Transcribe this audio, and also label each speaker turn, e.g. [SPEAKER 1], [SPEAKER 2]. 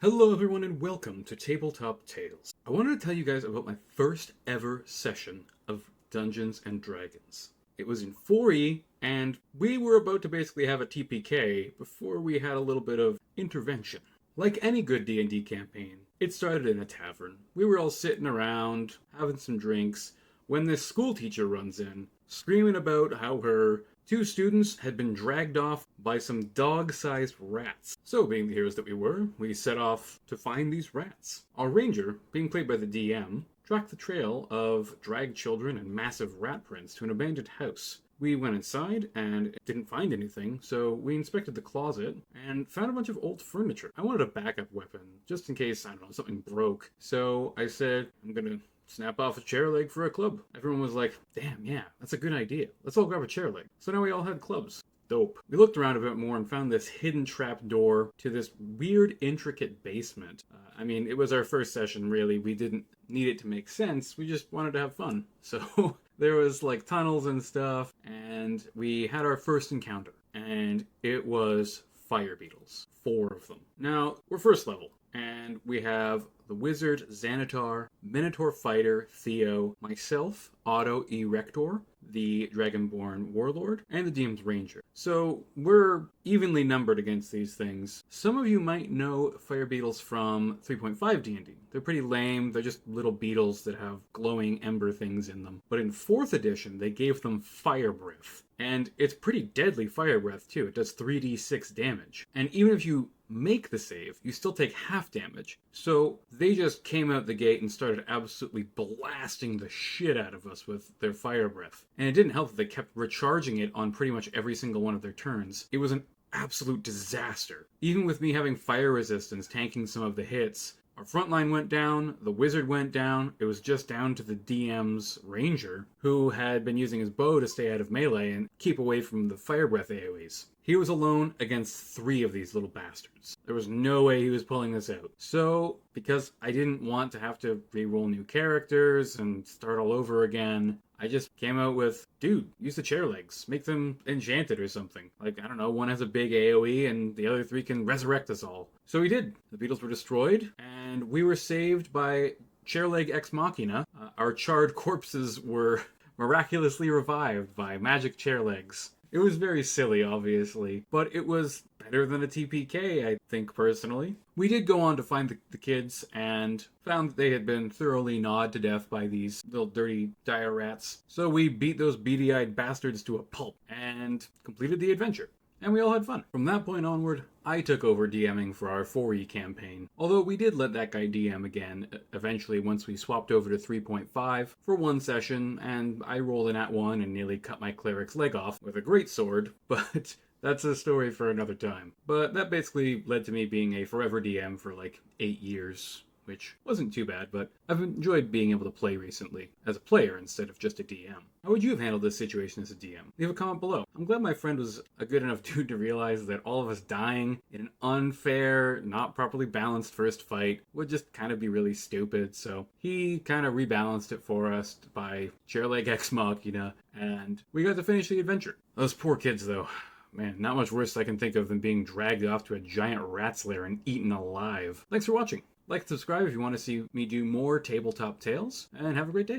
[SPEAKER 1] Hello everyone and welcome to Tabletop Tales. I wanted to tell you guys about my first ever session of Dungeons and Dragons. It was in 4E and we were about to basically have a TPK before we had a little bit of intervention. Like any good D&D campaign, it started in a tavern. We were all sitting around, having some drinks, when this school teacher runs in, screaming about how her two students had been dragged off by some dog-sized rats. So, being the heroes that we were, we set off to find these rats. Our ranger, being played by the DM, tracked the trail of dragged children and massive rat prints to an abandoned house. We went inside and didn't find anything, so we inspected the closet and found a bunch of old furniture. I wanted a backup weapon, just in case, I don't know, something broke. So I said, I'm gonna snap off a chair leg for a club. Everyone was like, damn, yeah, that's a good idea. Let's all grab a chair leg. So now we all had clubs. Dope. We looked around a bit more and found this hidden trap door to this weird, intricate basement. It was our first session, really. We didn't need it to make sense. We just wanted to have fun. So there was like tunnels and stuff, and we had our first encounter. And it was fire beetles. 4 of them. Now, we're first level, and we have the wizard, Xanatar, Minotaur fighter, Theo, myself, Otto E. Rector, the Dragonborn warlord, and the DM's ranger. So we're evenly numbered against these things. Some of you might know fire beetles from 3.5 D&D. They're pretty lame. They're just little beetles that have glowing ember things in them. But in 4th edition, they gave them fire breath. And it's pretty deadly fire breath too. It does 3d6 damage. And even if you make the save, you still take half damage. So they just came out the gate and started absolutely blasting the shit out of us with their fire breath. And it didn't help that they kept recharging it on pretty much every single one of their turns. It was an absolute disaster. Even with me having fire resistance tanking some of the hits, our front line went down, the wizard went down, it was just down to the DM's ranger, who had been using his bow to stay out of melee and keep away from the fire breath AoEs. He was alone against 3 of these little bastards. There was no way he was pulling this out. So, because I didn't want to have to re-roll new characters and start all over again, I just came out with, dude, use the chair legs. Make them enchanted or something. Like, I don't know, one has a big AoE and the other 3 can resurrect us all. So we did. The beetles were destroyed, and we were saved by Chairleg Ex Machina. Our charred corpses were miraculously revived by magic chair legs. It was very silly, obviously, but it was better than a TPK, I think, personally. We did go on to find the kids and found that they had been thoroughly gnawed to death by these little dirty dire rats. So we beat those beady-eyed bastards to a pulp and completed the adventure. And we all had fun. From that point onward, I took over DMing for our 4E campaign. Although we did let that guy DM again, eventually once we swapped over to 3.5 for one session, and I rolled an @1 and nearly cut my cleric's leg off with a great sword, but that's a story for another time. But that basically led to me being a forever DM for like 8 years. Which wasn't too bad, but I've enjoyed being able to play recently, as a player instead of just a DM. How would you have handled this situation as a DM? Leave a comment below. I'm glad my friend was a good enough dude to realize that all of us dying in an unfair, not properly balanced first fight would just kind of be really stupid, so he kind of rebalanced it for us by Chairleg Ex Machina, and we got to finish the adventure. Those poor kids, though. Man, not much worse I can think of than being dragged off to a giant rat's lair and eaten alive. Thanks for watching. Like and subscribe if you want to see me do more Tabletop Tales, and have a great day.